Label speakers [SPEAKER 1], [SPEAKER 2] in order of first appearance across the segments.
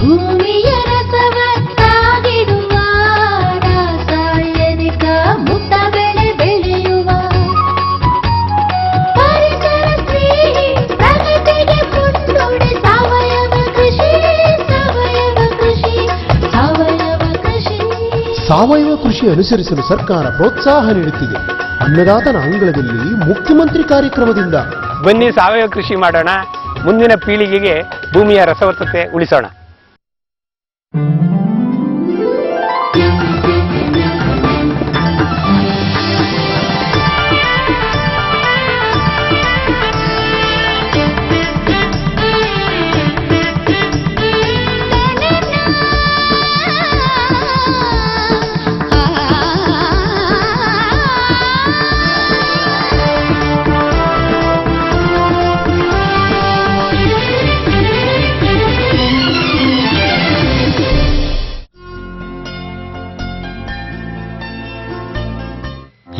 [SPEAKER 1] ಭೂಮಿಯ ರಸವತ್ತಾಗಿಡುವ ರಾಸಾಯನಿಕ ಮುಕ್ತ ಬೆಳೆ ಬೆಳೆಯುವ ಪರಿಸರ ಸ್ನೇಹಿ ಪ್ರಗತಿಗೆ ಮುನ್ನುಡಿ ಸಾವಯವ ಕೃಷಿ ಸಾವಯವ ಕೃಷಿ ಸಾವಯವ ಕೃಷಿ.
[SPEAKER 2] ಸಾವಯವ ಕೃಷಿ ಅನುಸರಿಸಲು ಸರ್ಕಾರ ಪ್ರೋತ್ಸಾಹ ನೀಡುತ್ತಿದೆ. ಅನ್ನದಾತನ ಅಂಗಳದಲ್ಲಿ ಮುಖ್ಯಮಂತ್ರಿ ಕಾರ್ಯಕ್ರಮದಿಂದ
[SPEAKER 3] ಬನ್ನಿ ಸಾವಯವ ಕೃಷಿ ಮಾಡೋಣ, ಮುಂದಿನ ಪೀಳಿಗೆಗೆ ಭೂಮಿಯ ರಸವತ್ತತೆ ಉಳಿಸೋಣ.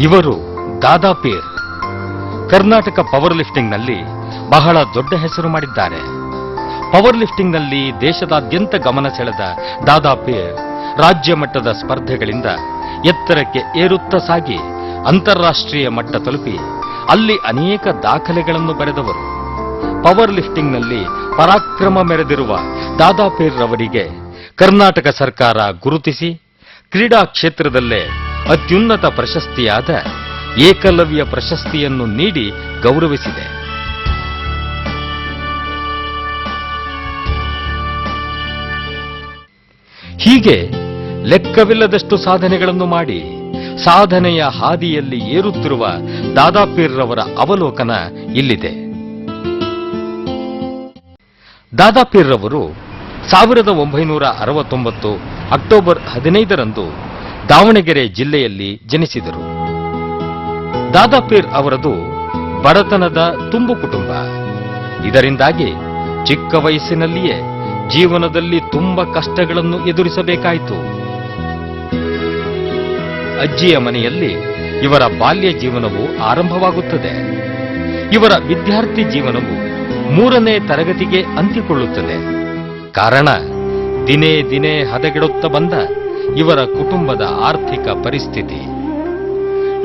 [SPEAKER 4] ಇವರು ದಾದಾ ಪೀರ್. ಕರ್ನಾಟಕ ಪವರ್ ಲಿಫ್ಟಿಂಗ್ನಲ್ಲಿ ಬಹಳ ದೊಡ್ಡ ಹೆಸರು ಮಾಡಿದ್ದಾರೆ. ಪವರ್ ಲಿಫ್ಟಿಂಗ್ನಲ್ಲಿ ದೇಶದಾದ್ಯಂತ ಗಮನ ಸೆಳೆದ ದಾದಾ ಪೀರ್ ರಾಜ್ಯ ಮಟ್ಟದ ಸ್ಪರ್ಧೆಗಳಿಂದ ಎತ್ತರಕ್ಕೆ ಏರುತ್ತಾ ಸಾಗಿ ಅಂತಾರಾಷ್ಟ್ರೀಯ ಮಟ್ಟ ತಲುಪಿ ಅಲ್ಲಿ ಅನೇಕ ದಾಖಲೆಗಳನ್ನು ಬರೆದವರು. ಪವರ್ ಲಿಫ್ಟಿಂಗ್ನಲ್ಲಿ ಪರಾಕ್ರಮ ಮೆರೆದಿರುವ ದಾದಾ ಪೀರ್ ರವರಿಗೆ ಕರ್ನಾಟಕ ಸರ್ಕಾರ ಗುರುತಿಸಿ ಕ್ರೀಡಾ ಕ್ಷೇತ್ರದಲ್ಲೇ ಅತ್ಯುನ್ನತ ಪ್ರಶಸ್ತಿಯಾದ ಏಕಲವ್ಯ ಪ್ರಶಸ್ತಿಯನ್ನು ನೀಡಿ ಗೌರವಿಸಿದೆ. ಹೀಗೆ ಲೆಕ್ಕವಿಲ್ಲದಷ್ಟು ಸಾಧನೆಗಳನ್ನು ಮಾಡಿ ಸಾಧನೆಯ ಹಾದಿಯಲ್ಲಿ ಏರುತ್ತಿರುವ ದಾದಾ ಪೀರ್ ರವರ ಅವಲೋಕನ ಇಲ್ಲಿದೆ. ದಾದಾ ಪೀರ್ ರವರು 1969 ಅಕ್ಟೋಬರ್ 15ರಂದು ದಾವಣಗೆರೆ ಜಿಲ್ಲೆಯಲ್ಲಿ ಜನಿಸಿದರು. ದಾದಾ ಪೀರ್ ಅವರದು ಬಡತನದ ತುಂಬು ಕುಟುಂಬ. ಇದರಿಂದಾಗಿ ಚಿಕ್ಕ ವಯಸ್ಸಿನಲ್ಲಿಯೇ ಜೀವನದಲ್ಲಿ ತುಂಬ ಕಷ್ಟಗಳನ್ನು ಎದುರಿಸಬೇಕಾಯಿತು. ಅಜ್ಜಿಯ ಮನೆಯಲ್ಲಿ ಇವರ ಬಾಲ್ಯ ಜೀವನವು ಆರಂಭವಾಗುತ್ತದೆ. ಇವರ ವಿದ್ಯಾರ್ಥಿ ಜೀವನವು 3ನೇ ತರಗತಿಗೆ ಅಂತ್ಯಗೊಳ್ಳುತ್ತದೆ. ಕಾರಣ ದಿನೇ ದಿನೇ ಹದಗೆಡುತ್ತಾ ಬಂದ ಇವರ ಕುಟುಂಬದ ಆರ್ಥಿಕ ಪರಿಸ್ಥಿತಿ.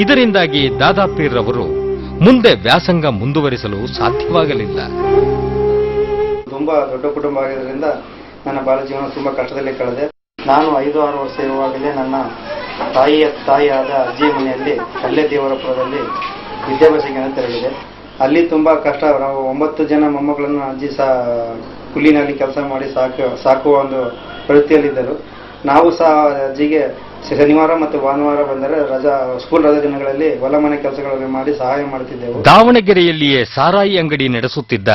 [SPEAKER 4] ಇದರಿಂದಾಗಿ ದಾದಾ ಪೀರ್ ರವರು ಮುಂದೆ ವ್ಯಾಸಂಗ ಮುಂದುವರಿಸಲು ಸಾಧ್ಯವಾಗಲಿಲ್ಲ.
[SPEAKER 5] ತುಂಬಾ ದೊಡ್ಡ ಕುಟುಂಬ ಆಗಿದ್ದರಿಂದ ನನ್ನ ಬಾಲ್ಯ ಜೀವನ ತುಂಬಾ ಕಷ್ಟದಲ್ಲಿ ಕಳೆದೆ. ನಾನು 5-6 ವರ್ಷ ಇರುವಾಗಲೇ ನನ್ನ ತಾಯಿಯಾದ ಅಜ್ಜಿಯ ಮನೆಯಲ್ಲಿ ಕಲ್ಲೆದೇವರಪುರದಲ್ಲಿ ವಿದ್ಯಾಭ್ಯಾಸ ಕೇಂದ್ರ ತೆರಳಿದೆ. ಅಲ್ಲಿ ತುಂಬಾ ಕಷ್ಟ. ನಾವು 9 ಜನ ಮೊಮ್ಮಕ್ಕಳನ್ನು ಅಜ್ಜಿ ಕೂಲಿನಲ್ಲಿ ಕೆಲಸ ಮಾಡಿ ಸಾಕುವ ಒಂದು ಪ್ರವೃತ್ತಿಯಲ್ಲಿದ್ದರು. ನಾವು ಸಹ ಅಜ್ಜಿಗೆ ಶನಿವಾರ ಮತ್ತು ಭಾನುವಾರ ಬಂದರೆ ಸ್ಕೂಲ್ ರಜಾ ದಿನಗಳಲ್ಲಿ ಹೊಲ ಮನೆ ಕೆಲಸಗಳನ್ನು ಮಾಡಿ ಸಹಾಯ ಮಾಡುತ್ತಿದ್ದೆವು.
[SPEAKER 4] ದಾವಣಗೆರೆಯಲ್ಲಿಯೇ ಸಾರಾಯಿ ಅಂಗಡಿ ನಡೆಸುತ್ತಿದ್ದ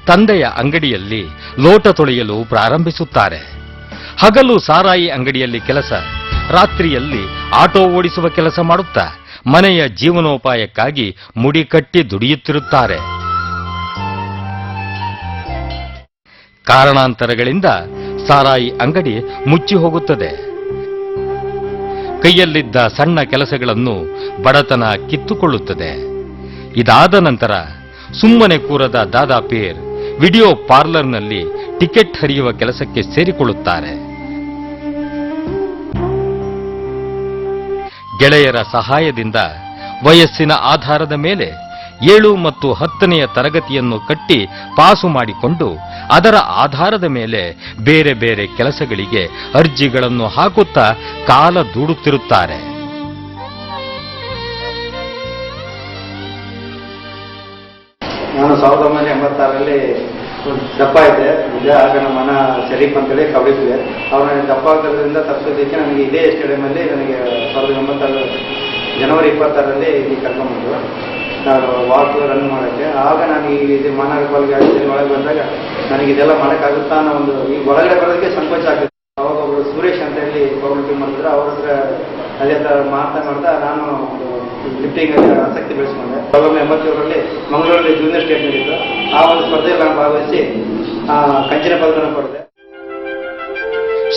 [SPEAKER 4] ತಂದೆಯ ಅಂಗಡಿಯಲ್ಲಿ ಲೋಟ ತೊಳೆಯಲು ಪ್ರಾರಂಭಿಸುತ್ತಾರೆ. ಹಗಲು ಸಾರಾಯಿ ಅಂಗಡಿಯಲ್ಲಿ ಕೆಲಸ, ರಾತ್ರಿಯಲ್ಲಿ ಆಟೋ ಓಡಿಸುವ ಕೆಲಸ ಮಾಡುತ್ತಾ ಮನೆಯ ಜೀವನೋಪಾಯಕ್ಕಾಗಿ ಮುಡಿ ಕಟ್ಟಿ ದುಡಿಯುತ್ತಿರುತ್ತಾರೆ. ಕಾರಣಾಂತರಗಳಿಂದ ಸಾರಾಯಿ ಅಂಗಡಿ ಮುಚ್ಚಿ ಹೋಗುತ್ತದೆ. ಕೈಯಲ್ಲಿದ್ದ ಸಣ್ಣ ಕೆಲಸಗಳನ್ನು ಬಡತನ ಕಿತ್ತುಕೊಳ್ಳುತ್ತದೆ. ಇದಾದ ನಂತರ ಸುಮ್ಮನೆ ಕೂರದ ದಾದಾ ಪೀರ್ ವಿಡಿಯೋ ಪಾರ್ಲರ್ನಲ್ಲಿ ಟಿಕೆಟ್ ಹರಿಯುವ ಕೆಲಸಕ್ಕೆ ಸೇರಿಕೊಳ್ಳುತ್ತಾರೆ. ಗೆಳೆಯರ ಸಹಾಯದಿಂದ ವಯಸ್ಸಿನ ಆಧಾರದ ಮೇಲೆ 7 ಮತ್ತು 10ನೇ ತರಗತಿಯನ್ನು ಕಟ್ಟಿ ಪಾಸು ಮಾಡಿಕೊಂಡು ಅದರ ಆಧಾರದ ಮೇಲೆ ಬೇರೆ ಬೇರೆ ಕೆಲಸಗಳಿಗೆ ಅರ್ಜಿಗಳನ್ನು ಹಾಕುತ್ತಾ ಕಾಲ ದೂಡುತ್ತಿರುತ್ತಾರೆ.
[SPEAKER 5] ನಾನು 1986ರಲ್ಲಿ ದಪ್ಪ ಇದ್ದೆ. ಆಗ ನಮ್ಮ ಮನ ಶರೀಫ್ ಅಂತೇಳಿ ಕಬಡ್ಡಿ ಪ್ಲೇಯರ್. ಅವ್ರು ನನಗೆ ದಪ್ಪ ಆಗಿರೋದ್ರಿಂದ ತಪ್ಪಿಸೋದಕ್ಕೆ ನನಗೆ ಇದೇ ಸ್ಟೇಡಿಯಮಲ್ಲಿ ನನಗೆ 1996 ಜನವರಿ 26ರಲ್ಲಿ ಇಲ್ಲಿ ಕರ್ಕೊಂಡ್ಬಂದರು ವಾಕ್ ರನ್ ಮಾಡೋಕ್ಕೆ. ಆಗ ನಾನು ಈ ಮಹಾನಗರಪಾಲಿಕೆ ಒಳಗೆ ಬಂದಾಗ ನನಗೆ ಇದೆಲ್ಲ ಮಾಡೋಕ್ಕಾಗುತ್ತಾ ಅನ್ನೋ ಒಂದು ಈ ಒಳಗಡೆ ಬರೋದಕ್ಕೆ ಸಂಕೋಚ ಆಗುತ್ತೆ. ಅವಾಗ ಒಬ್ಬರು ಸುರೇಶ್ ಅಂತ ಹೇಳಿ ಪವರ್ ಮಾಡಿದ್ರು. ಅವ್ರ ಹತ್ರ ಅದೇ ಥರ ಮಾಡ್ತಾ ನಾನು ಲಿಫ್ಟಿಂಗಲ್ಲಿ ಆಸಕ್ತಿ ಬೆಳೆಸ್ಕೊಂಡೆ. 1987ರಲ್ಲಿ ಮಂಗಳೂರಲ್ಲಿ ಜೂನಿಯರ್ ಸ್ಟೇಟ್ ನಡೀತು. ಆ ಒಂದು ಸ್ಪರ್ಧೆಯಲ್ಲಿ ನಾನು ಭಾಗವಹಿಸಿ ಕಂಚಿನ ಪದಕವನ್ನು ಪಡೆದೆ.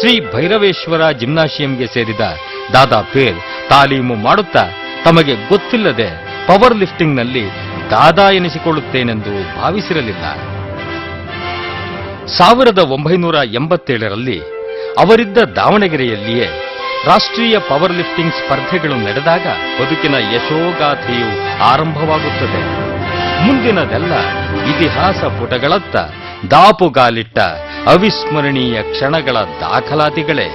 [SPEAKER 4] ಶ್ರೀ ಭೈರವೇಶ್ವರ ಜಿಮ್ನಾಶಿಯಂಗೆ ಸೇರಿದ ದಾದಾ ಪೀರ್ ತಾಲೀಮು ಮಾಡುತ್ತಾ ತಮಗೆ ಗೊತ್ತಿಲ್ಲದೆ ಪವರ್ ಲಿಫ್ಟಿಂಗ್ನಲ್ಲಿ ದಾದಾ ಎನಿಸಿಕೊಳ್ಳುತ್ತೇನೆಂದು ಭಾವಿಸಿರಲಿಲ್ಲ. 1987ರಲ್ಲಿ ಅವರಿದ್ದ ದಾವಣಗೆರೆಯಲ್ಲಿಯೇ ರಾಷ್ಟ್ರೀಯ ಪವರ್ ಲಿಫ್ಟಿಂಗ್ ಸ್ಪರ್ಧೆಗಳು ನಡೆದಾಗ ಬದುಕಿನ ಯಶೋಗಾಥೆಯು ಆರಂಭವಾಗುತ್ತದೆ. ಮುಂದಿನದೆಲ್ಲ ಇತಿಹಾಸ ಪುಟಗಳತ್ತ ದಾಪುಗಾಲಿಟ್ಟ ಅವಿಸ್ಮರಣೀಯ ಕ್ಷಣಗಳ ದಾಖಲಾತಿಗಳೇ.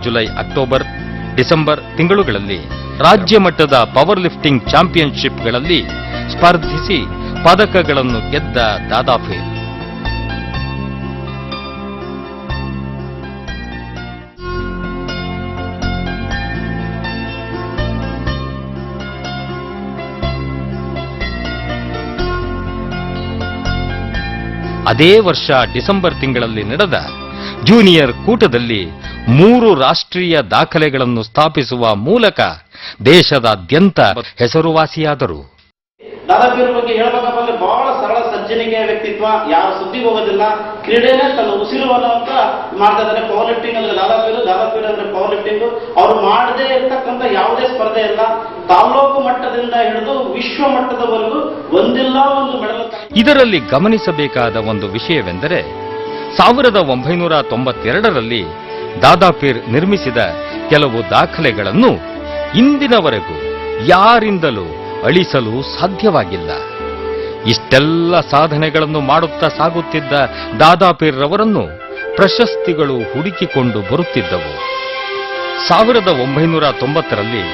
[SPEAKER 4] ಜುಲೈ, ಅಕ್ಟೋಬರ್, ಡಿಸೆಂಬರ್ ತಿಂಗಳುಗಳಲ್ಲಿ ರಾಜ್ಯ ಮಟ್ಟದ ಪವರ್ ಲಿಫ್ಟಿಂಗ್ ಚಾಂಪಿಯನ್ಶಿಪ್ಗಳಲ್ಲಿ ಸ್ಪರ್ಧಿಸಿ ಪದಕಗಳನ್ನು ಗೆದ್ದ ದಾದಾಪೀರ್. ಅದೇ ವರ್ಷ ಡಿಸೆಂಬರ್ ತಿಂಗಳಲ್ಲಿ ನಡೆದ ಜೂನಿಯರ್ ಕೂಟದಲ್ಲಿ 3 ರಾಷ್ಟ್ರೀಯ ದಾಖಲೆಗಳನ್ನು ಸ್ಥಾಪಿಸುವ ಮೂಲಕ ದೇಶದಾದ್ಯಂತ ಹೆಸರುವಾಸಿಯಾದರು.
[SPEAKER 6] ದಾದಾಪೀರ್ ಬಗ್ಗೆ ಹೇಳ್ಬೇಕಪ್ಪ ಅಂದ್ರೆ ಬಹಳ ಸರಳ ಸಜ್ಜನಿಕೆಯ ವ್ಯಕ್ತಿತ್ವ, ಯಾರ ಸುದ್ದಿಗೆ ಹೋಗೋದಿಲ್ಲ, ಕ್ರೀಡೆನೇ ತನ್ನ ಉಸಿರು ಅನ್ನೋಂತ ಮಾಡ್ತಾ ಇದ್ದಾರೆ. ಪವರ್ ಲಿಫ್ಟಿಂಗ್ ಅಂದ್ರೆ ದಾದಾಪೀರ್ ಅಂದ್ರೆ ಪವರ್ ಲಿಫ್ಟಿಂಗ್. ಅವರು ಮಾಡದೇ ಇರ್ತಕ್ಕಂಥ ಯಾವುದೇ ಸ್ಪರ್ಧೆ ಇಲ್ಲ. ತಾಲೂಕು ಮಟ್ಟದಿಂದ ಹಿಡಿದು ವಿಶ್ವ ಮಟ್ಟದವರೆಗೂ ಒಂದಿಲ್ಲ ಒಂದು ಮೆಡಲ್.
[SPEAKER 4] ಇದರಲ್ಲಿ ಗಮನಿಸಬೇಕಾದ ಒಂದು ವಿಷಯವೆಂದರೆ 1992ರಲ್ಲಿ ದಾದಾಪೀರ್ ನಿರ್ಮಿಸಿದ ಕೆಲವು ದಾಖಲೆಗಳನ್ನು ಇಂದಿನವರೆಗೂ ಯಾರಿಂದಲೂ ಅಳಿಸಲು ಸಾಧ್ಯವಾಗಿಲ್ಲ. ಇಷ್ಟೆಲ್ಲ ಸಾಧನೆಗಳನ್ನು ಮಾಡುತ್ತಾ ಸಾಗುತ್ತಿದ್ದ ದಾದಾಪೀರ್ ರವರನ್ನು ಪ್ರಶಸ್ತಿಗಳು ಹುಡುಕಿಕೊಂಡು ಬರುತ್ತಿದ್ದವು. 1990ರಲ್ಲಿ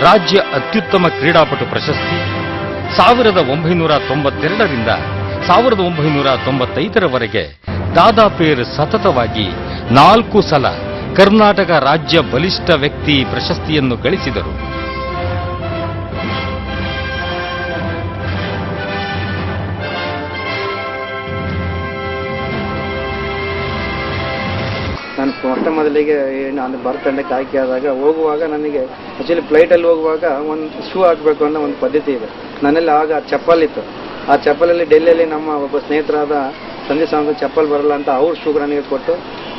[SPEAKER 4] ರಾಜ್ಯ ಅತ್ಯುತ್ತಮ ಕ್ರೀಡಾಪಟು ಪ್ರಶಸ್ತಿ, 1992ರಿಂದ 1995ರವರೆಗೆ ದಾದಾಪೀರ್ ಸತತವಾಗಿ 4 ಸಲ ಕರ್ನಾಟಕ ರಾಜ್ಯ ಬಲಿಷ್ಠ ವ್ಯಕ್ತಿ ಪ್ರಶಸ್ತಿಯನ್ನು ಗಳಿಸಿದರು.
[SPEAKER 5] ನಾನು ಮೊಟ್ಟ ಮೊದಲಿಗೆ ನಾನು ಭಾರತ ತಂಡಕ್ಕೆ ಆಯ್ಕೆ ಆದಾಗ ಹೋಗುವಾಗ ನನಗೆ ಆ್ಯಕ್ಚುಲಿ ಫ್ಲೈಟಲ್ಲಿ ಹೋಗುವಾಗ ಒಂದು ಶೂ ಹಾಕಬೇಕು ಅನ್ನೋ ಒಂದು ಪದ್ಧತಿ ಇದೆ. ನನ್ನಲ್ಲಿ ಆಗ ಚಪ್ಪಲ್ ಇತ್ತು. ಆ ಚಪ್ಪಲಲ್ಲಿ ಡೆಲ್ಲಿಯಲ್ಲಿ ನಮ್ಮ ಒಬ್ಬ ಸ್ನೇಹಿತರಾದ ಸಂಜೆ ಸಾವಂತ ಚಪ್ಪಲ್ ಬರಲ್ಲ ಅಂತ ಅವ್ರ ಶೂ ನನಗೆ ಕೊಟ್ಟು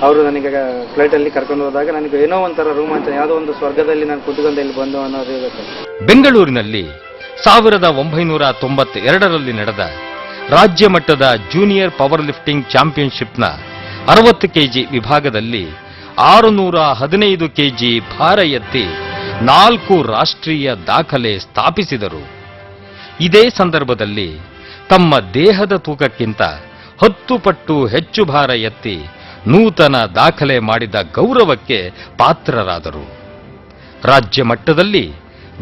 [SPEAKER 5] ಅವರು ನನಗೆ ಫ್ಲೈಟಲ್ಲಿ ಕರ್ಕೊಂಡು ಹೋದಾಗ ನನಗೆ ಏನೋ ಒಂಥರ ರೋಮಾಂಚನ, ಯಾವುದೋ ಒಂದು ಸ್ವರ್ಗದಲ್ಲಿ ನಾನು ಕುತ್ಕೊಂಡು ಇಲ್ಲಿ ಬಂದು ಅನ್ನೋದು ಇರುತ್ತೆ.
[SPEAKER 4] ಬೆಂಗಳೂರಿನಲ್ಲಿ 1992ರಲ್ಲಿ ನಡೆದ ರಾಜ್ಯ ಮಟ್ಟದ ಜೂನಿಯರ್ ಪವರ್ ಲಿಫ್ಟಿಂಗ್ ಚಾಂಪಿಯನ್ಶಿಪ್ನ 60 ಕೆಜಿ ವಿಭಾಗದಲ್ಲಿ 615 ಕೆಜಿ ಭಾರ ಎತ್ತಿ 4 ರಾಷ್ಟ್ರೀಯ ದಾಖಲೆ ಸ್ಥಾಪಿಸಿದರು. ಇದೇ ಸಂದರ್ಭದಲ್ಲಿ ತಮ್ಮ ದೇಹದ ತೂಕಕ್ಕಿಂತ 10 ಪಟ್ಟು ಹೆಚ್ಚು ಭಾರ ಎತ್ತಿ ನೂತನ ದಾಖಲೆ ಮಾಡಿದ ಗೌರವಕ್ಕೆ ಪಾತ್ರರಾದರು. ರಾಜ್ಯ ಮಟ್ಟದಲ್ಲಿ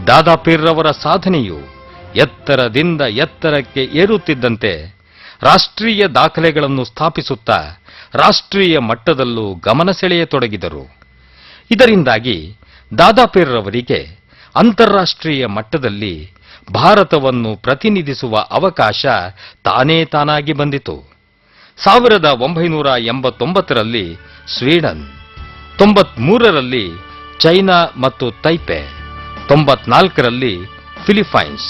[SPEAKER 4] ದಾದಾಪೀರ್ ರವರ ಸಾಧನೆಯು ಎತ್ತರದಿಂದ ಎತ್ತರಕ್ಕೆ ಏರುತ್ತಿದ್ದಂತೆ ರಾಷ್ಟ್ರೀಯ ದಾಖಲೆಗಳನ್ನು ಸ್ಥಾಪಿಸುತ್ತಾ ರಾಷ್ಟ್ರೀಯ ಮಟ್ಟದಲ್ಲೂ ಗಮನ ಸೆಳೆಯತೊಡಗಿದರು. ಇದರಿಂದಾಗಿ ದಾದಾಪೀರ್ ರವರಿಗೆ ಅಂತಾರಾಷ್ಟ್ರೀಯ ಮಟ್ಟದಲ್ಲಿ ಭಾರತವನ್ನು ಪ್ರತಿನಿಧಿಸುವ ಅವಕಾಶ ತಾನೇ ತಾನಾಗಿ ಬಂದಿತು. 1989ರಲ್ಲಿ ಸ್ವೀಡನ್, 93ರಲ್ಲಿ ಚೈನಾ ಮತ್ತು ತೈಪೆ, 94ರಲ್ಲಿ ಫಿಲಿಪೈನ್ಸ್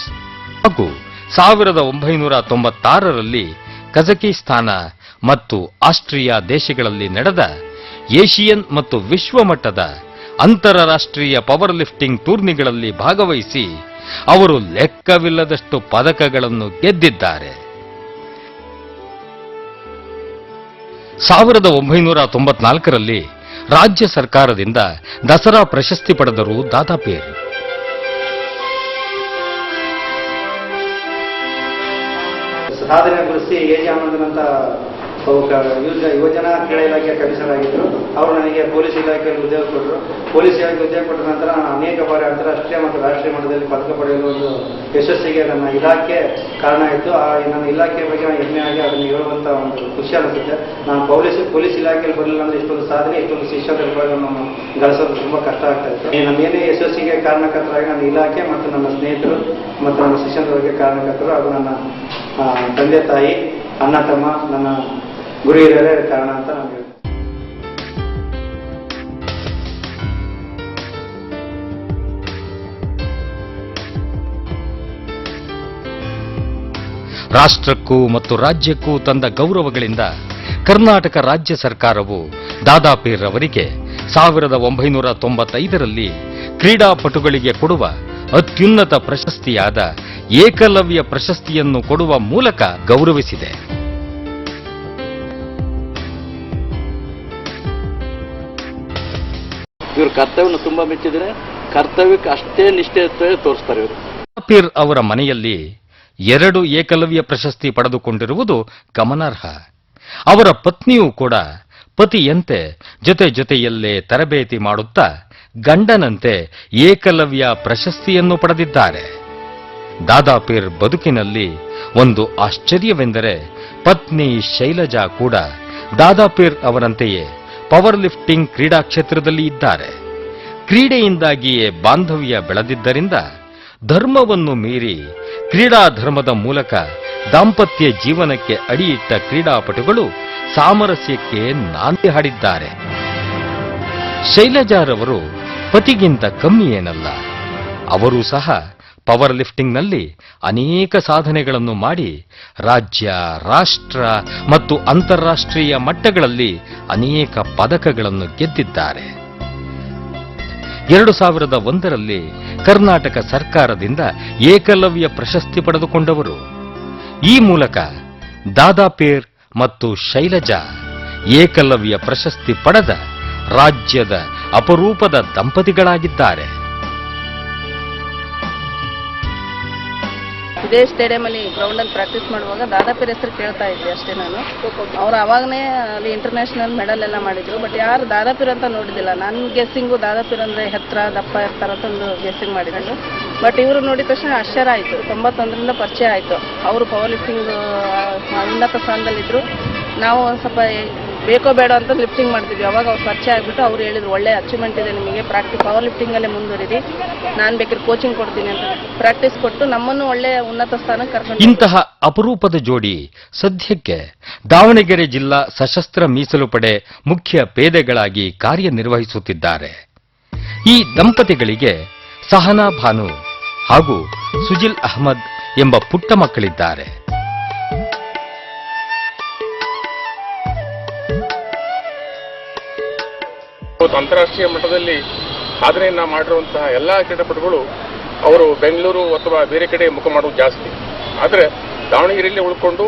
[SPEAKER 4] ಹಾಗೂ 1996ರಲ್ಲಿ ಕಜಕಿಸ್ತಾನ ಮತ್ತು ಆಸ್ಟ್ರಿಯಾ ದೇಶಗಳಲ್ಲಿ ನಡೆದ ಏಷಿಯನ್ ಮತ್ತು ವಿಶ್ವಮಟ್ಟದ ಅಂತಾರಾಷ್ಟ್ರೀಯ ಪವರ್ ಲಿಫ್ಟಿಂಗ್ ಟೂರ್ನಿಗಳಲ್ಲಿ ಭಾಗವಹಿಸಿ ಅವರು ಲೆಕ್ಕವಿಲ್ಲದಷ್ಟು ಪದಕಗಳನ್ನು ಗೆದ್ದಿದ್ದಾರೆ. 1994ರಲ್ಲಿ ರಾಜ್ಯ ಸರ್ಕಾರದಿಂದ ದಸರಾ ಪ್ರಶಸ್ತಿ ಪಡೆದರು ದಾದಾಪೀರ್.
[SPEAKER 5] ಸಾಧನೆಗೊಳಿಸಿ ಎಜೆ ಆನಂದನ್ ಅಂತ ಯುವಜನ ಕ್ರೀಡಾ ಇಲಾಖೆಯ ಕಮಿಷನರ್ ಆಗಿದ್ದರು. ಅವರು ನನಗೆ ಪೊಲೀಸ್ ಇಲಾಖೆಯಲ್ಲಿ ಉದ್ಯೋಗ ಕೊಟ್ಟರು. ಪೊಲೀಸ್ ಇಲಾಖೆ ಉದ್ಯೋಗ ಕೊಟ್ಟ ನಂತರ ನಾನು ಅನೇಕ ಬಾರಿ ಅಂತಾರಾಷ್ಟ್ರೀಯ ಮತ್ತು ರಾಷ್ಟ್ರೀಯ ಮಟ್ಟದಲ್ಲಿ ಪದಕ ಪಡೆಯಲು ಒಂದು ಯಶಸ್ಸಿಗೆ ನನ್ನ ಇಲಾಖೆ ಕಾರಣ ಆಯಿತು. ನನ್ನ ಇಲಾಖೆಯ ಬಗ್ಗೆ ನಾನು ಹೆಮ್ಮೆ ಆಗಿ ಅದನ್ನು ಹೇಳುವಂಥ ಒಂದು ಖುಷಿ ಅನಿಸುತ್ತೆ. ನಾನು ಪೊಲೀಸ್ ಇಲಾಖೆಯಲ್ಲಿ ಬರಲಿಲ್ಲ ಅಂದರೆ ಇಷ್ಟೊಂದು ಸಾಧನೆ, ಇಷ್ಟೊಂದು ಶಿಷ್ಯಗಳನ್ನು ಗಳಿಸೋದು ತುಂಬ ಕಷ್ಟ ಆಗ್ತಾ ಇತ್ತು. ನನ್ನೇನೇ ಯಶಸ್ಸಿಗೆ ಕಾರಣಕರ್ತರಾಗಿ ನನ್ನ ಇಲಾಖೆ ಮತ್ತು ನನ್ನ ಸ್ನೇಹಿತರು ಮತ್ತು ನನ್ನ ಶಿಷ್ಯರ ಬಗ್ಗೆ ಕಾರಣಕರ್ತರು, ಅದು ನನ್ನ ತಂದೆ ತಾಯಿ, ಅಣ್ಣ ತಮ್ಮ, ನನ್ನ ಗುರು ಹಿರಿಯರೇ ಕಾರಣ ಅಂತ ನಾನು ಹೇಳ್ತೀನಿ.
[SPEAKER 4] ರಾಷ್ಟ್ರಕ್ಕೂ ಮತ್ತು ರಾಜ್ಯಕ್ಕೂ ತಂದ ಗೌರವಗಳಿಂದ ಕರ್ನಾಟಕ ರಾಜ್ಯ ಸರ್ಕಾರವು ದಾದಾಪೀರ್ ಅವರಿಗೆ 1995ರಲ್ಲಿ ಕ್ರೀಡಾಪಟುಗಳಿಗೆ ಕೊಡುವ ಅತ್ಯುನ್ನತ ಪ್ರಶಸ್ತಿಯಾದ ಏಕಲವ್ಯ ಪ್ರಶಸ್ತಿಯನ್ನು ಕೊಡುವ ಮೂಲಕ ಗೌರವಿಸಿದೆ.
[SPEAKER 7] ಇವರು ಕರ್ತವ್ಯವನ್ನು ತುಂಬಾ ಮೆಚ್ಚಿದರೆ, ಕರ್ತವ್ಯಕ್ಕೆ ಅಷ್ಟೇ ನಿಷ್ಠೆ ತೋರಿಸ್ತಾರೆ ಇವರು.
[SPEAKER 4] ದಾದಾಪೀರ್ ಅವರ ಮನೆಯಲ್ಲಿ 2 ಏಕಲವ್ಯ ಪ್ರಶಸ್ತಿ ಪಡೆದುಕೊಂಡಿರುವುದು ಗಮನಾರ್ಹ. ಅವರ ಪತ್ನಿಯೂ ಕೂಡ ಪತಿಯಂತೆ ಜೊತೆಯಲ್ಲೇ ತರಬೇತಿ ಮಾಡುತ್ತಾ ಗಂಡನಂತೆ ಏಕಲವ್ಯ ಪ್ರಶಸ್ತಿಯನ್ನು ಪಡೆದಿದ್ದಾರೆ. ದಾದಾಪೀರ್ ಬದುಕಿನಲ್ಲಿ ಒಂದು ಆಶ್ಚರ್ಯವೆಂದರೆ ಪತ್ನಿ ಶೈಲಜಾ ಕೂಡ ದಾದಾಪೀರ್ ಅವರಂತೆಯೇ ಪವರ್ ಲಿಫ್ಟಿಂಗ್ ಕ್ರೀಡಾ ಕ್ಷೇತ್ರದಲ್ಲಿ ಇದ್ದಾರೆ. ಕ್ರೀಡೆಯಿಂದಾಗಿಯೇ ಬಾಂಧವ್ಯ ಬೆಳೆದಿದ್ದರಿಂದ ಧರ್ಮವನ್ನು ಮೀರಿ ಕ್ರೀಡಾ ಧರ್ಮದ ಮೂಲಕ ದಾಂಪತ್ಯ ಜೀವನಕ್ಕೆ ಅಡಿಯಿಟ್ಟ ಕ್ರೀಡಾಪಟುಗಳು ಸಾಮರಸ್ಯಕ್ಕೆ ನಾಂದಿ ಹಾಡಿದ್ದಾರೆ. ಶೈಲಜಾರವರು ಪತಿಗಿಂತ ಕಮ್ಮಿ ಏನಲ್ಲ. ಅವರೂ ಸಹ ಪವರ್ ಲಿಫ್ಟಿಂಗ್ನಲ್ಲಿ ಅನೇಕ ಸಾಧನೆಗಳನ್ನು ಮಾಡಿ ರಾಜ್ಯ, ರಾಷ್ಟ್ರ ಮತ್ತು ಅಂತಾರಾಷ್ಟ್ರೀಯ ಮಟ್ಟಗಳಲ್ಲಿ ಅನೇಕ ಪದಕಗಳನ್ನು ಗೆದ್ದಿದ್ದಾರೆ. 2001ರಲ್ಲಿ ಕರ್ನಾಟಕ ಸರ್ಕಾರದಿಂದ ಏಕಲವ್ಯ ಪ್ರಶಸ್ತಿ ಪಡೆದುಕೊಂಡವರು. ಈ ಮೂಲಕ ದಾದಾಪೀರ್ ಮತ್ತು ಶೈಲಜಾ ಏಕಲವ್ಯ ಪ್ರಶಸ್ತಿ ಪಡೆದ ರಾಜ್ಯದ ಅಪರೂಪದ ದಂಪತಿಗಳಾಗಿದ್ದಾರೆ.
[SPEAKER 8] ಇದೇ ಸ್ಟೇಡಿಯಂ ಅಲ್ಲಿ ಗ್ರೌಂಡ್ ಅಲ್ಲಿ ಪ್ರಾಕ್ಟೀಸ್ ಮಾಡುವಾಗ ದಾದಾಪೀರ್ ಹೆಸರು ಕೇಳ್ತಾ ಇದ್ದೆ ಅಷ್ಟೇ ನಾನು. ಅವ್ರು ಅವಾಗನೇ ಅಲ್ಲಿ ಇಂಟರ್ನ್ಯಾಷನಲ್ ಮೆಡಲ್ ಎಲ್ಲ ಮಾಡಿದ್ರು. ಬಟ್ ಯಾರು ದಾದಾಪೀರ್ ಅಂತ ನೋಡಿದಿಲ್ಲ. ನನ್ನ ಗೆಸ್ಸಿಂಗು ದಾದಾಪೀರ್ ಅಂದ್ರೆ ಎತ್ತರ ದಪ್ಪ ಇರ್ತಾರಂತ ಒಂದು ಗೆಸ್ಸಿಂಗ್ ಮಾಡಿದ್ರು. ಬಟ್ ಇವರು ನೋಡಿದ ತಕ್ಷಣ ಆಶ್ಚರ್ಯ ಆಯಿತು. 91ರಿಂದ ಪರಿಚಯ ಆಯಿತು. ಅವರು ಪವರ್ ಲಿಫ್ಟಿಂಗ್ ಉನ್ನತ ಸ್ಥಾನದಲ್ಲಿದ್ದರು. ನಾವು ಒಂದು ಸ್ವಲ್ಪ ಬೇಕೋ ಬೇಡ ಅಂತ ಲಿಫ್ಟಿಂಗ್ ಮಾಡ್ತಿದ್ವಿ. ಅವಾಗ ಅವ್ರು ಪರಿಚಯ ಆಗಿಬಿಟ್ಟು ಅವ್ರು ಹೇಳಿದ್ರು, ಒಳ್ಳೆ ಅಚೀವ್ಮೆಂಟ್ ಇದೆ ನಿಮಗೆ, ಪವರ್ ಲಿಫ್ಟಿಂಗಲ್ಲೇ ಮುಂದುವರಿರಿ, ನಾನು ಬೇಕಾದ್ರೆ ಕೋಚಿಂಗ್ ಕೊಡ್ತೀನಿ ಅಂತ ಪ್ರಾಕ್ಟೀಸ್ ಕೊಟ್ಟು ನಮ್ಮನ್ನು ಒಳ್ಳೆ ಉನ್ನತ ಸ್ಥಾನಕ್ಕೆ ಕರ್ಕೊಂಡು.
[SPEAKER 4] ಇಂತಹ ಅಪರೂಪದ ಜೋಡಿ ಸದ್ಯಕ್ಕೆ ದಾವಣಗೆರೆ ಜಿಲ್ಲಾ ಸಶಸ್ತ್ರ ಮೀಸಲು ಪಡೆ ಮುಖ್ಯ ಪೇದೆಗಳಾಗಿ ಕಾರ್ಯನಿರ್ವಹಿಸುತ್ತಿದ್ದಾರೆ. ಈ ದಂಪತಿಗಳಿಗೆ ಸಹನಾ ಭಾನು ಹಾಗೂ ಸುಜಿಲ್ ಅಹ್ಮದ್ ಎಂಬ ಪುಟ್ಟ ಮಕ್ಕಳಿದ್ದಾರೆ.
[SPEAKER 9] ಅಂತಾರಾಷ್ಟ್ರೀಯ ಮಟ್ಟದಲ್ಲಿ ಸಾಧನೆಯನ್ನ ಮಾಡಿರುವಂತಹ ಎಲ್ಲಾ ಕ್ರೀಡಾಪಟುಗಳು ಅವರು ಬೆಂಗಳೂರು ಅಥವಾ ಬೇರೆ ಕಡೆ ಮುಖ ಮಾಡುವುದು ಜಾಸ್ತಿ. ಆದರೆ ದಾವಣಗೆರೆಯಲ್ಲಿ ಉಳ್ಕೊಂಡು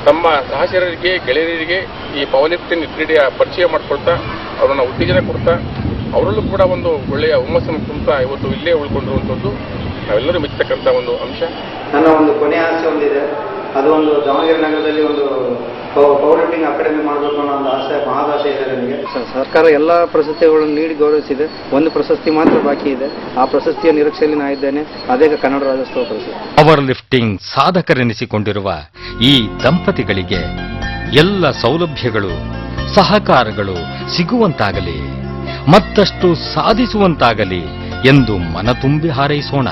[SPEAKER 9] ತಮ್ಮ ಸಹಚರರಿಗೆ, ಗೆಳೆಯರಿಗೆ ಈ ಪವರ್ ಲಿಫ್ಟಿಂಗ್ ಕ್ರೀಡೆಯ ಪರಿಚಯ ಮಾಡಿಕೊಳ್ತಾ ಅವರನ್ನ ಉತ್ತೇಜನ ಕೊಡ್ತಾ ಅವರಲ್ಲೂ ಕೂಡ ಒಂದು ಒಳ್ಳೆಯ ಹುಮ್ಮಸ್ಸನ್ನು ತುಂಬುತ್ತಾ ಇವತ್ತು ಇಲ್ಲೇ ಉಳ್ಕೊಂಡಿರುವಂಥದ್ದು ನಾವೆಲ್ಲರೂ ಮೆಚ್ಚತಕ್ಕಂಥ ಒಂದು ಅಂಶ.
[SPEAKER 5] ನನ್ನ ಒಂದು ಕೊನೆ ಆಸೆ ಒಂದಿದೆ. ಅದು ಒಂದು ದಾವಣಗೆರೆ ನಗರದಲ್ಲಿ ಒಂದು ಪವರ್ ಲಿಫ್ಟಿಂಗ್ ಅಕಾಡೆಮಿ ಮಾಡಬೇಕು ಅನ್ನೋ ಒಂದು ಆಸೆ, ಮಹದಾಸೆ ಇದೆ ನನಗೆ.
[SPEAKER 10] ಸರ್ಕಾರ ಎಲ್ಲ ಪ್ರಶಸ್ತಿಗಳನ್ನು ನೀಡಿ ಗೌರವಿಸಿದೆ. ಒಂದು ಪ್ರಶಸ್ತಿ ಮಾತ್ರ ಬಾಕಿ ಇದೆ. ಆ ಪ್ರಶಸ್ತಿಯ ನಿರೀಕ್ಷೆಯಲ್ಲಿ ನಾ ಇದ್ದೇನೆ. ಅದೇ ಕನ್ನಡ ರಾಜ್ಯೋತ್ಸವ ಪ್ರಶಸ್ತಿ.
[SPEAKER 4] ಪವರ್ ಲಿಫ್ಟಿಂಗ್ ಸಾಧಕರೆನಿಸಿಕೊಂಡಿರುವ ಈ ದಂಪತಿಗಳಿಗೆ ಎಲ್ಲ ಸೌಲಭ್ಯಗಳು, ಸಹಕಾರಗಳು ಸಿಗುವಂತಾಗಲಿ, ಮತ್ತಷ್ಟು ಸಾಧಿಸುವಂತಾಗಲಿ ಎಂದು ಮನತುಂಬಿ ಹಾರೈಸೋಣ.